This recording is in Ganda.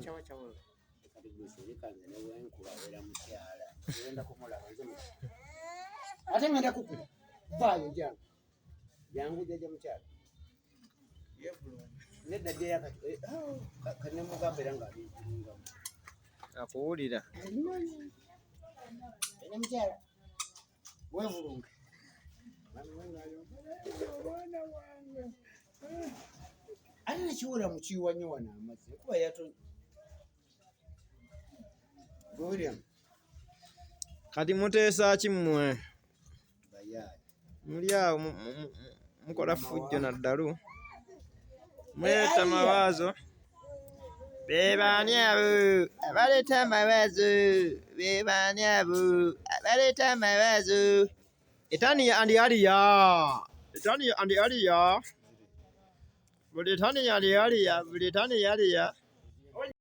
chawa kati gushirikanye newe nkulabera mukyala ngenda kumulaba nze ate ngenda kukula vaayo jangu jaja mukyala nedda gye yakati kane mugambera nga alinga akuwulira ene mukyala wevulunge ate nekiwula mukiwa nnyo wano amazzi kuba yato William kati muteesa ki mmwe bayaye muli awo mukola fujjo naddalu mweta mawaazo bebaani abo abaleeta amawaazo bebaani abo abaleeta amawaazo etani andi aliya etani andi aliya buli etani yali aliya buli etani yaliya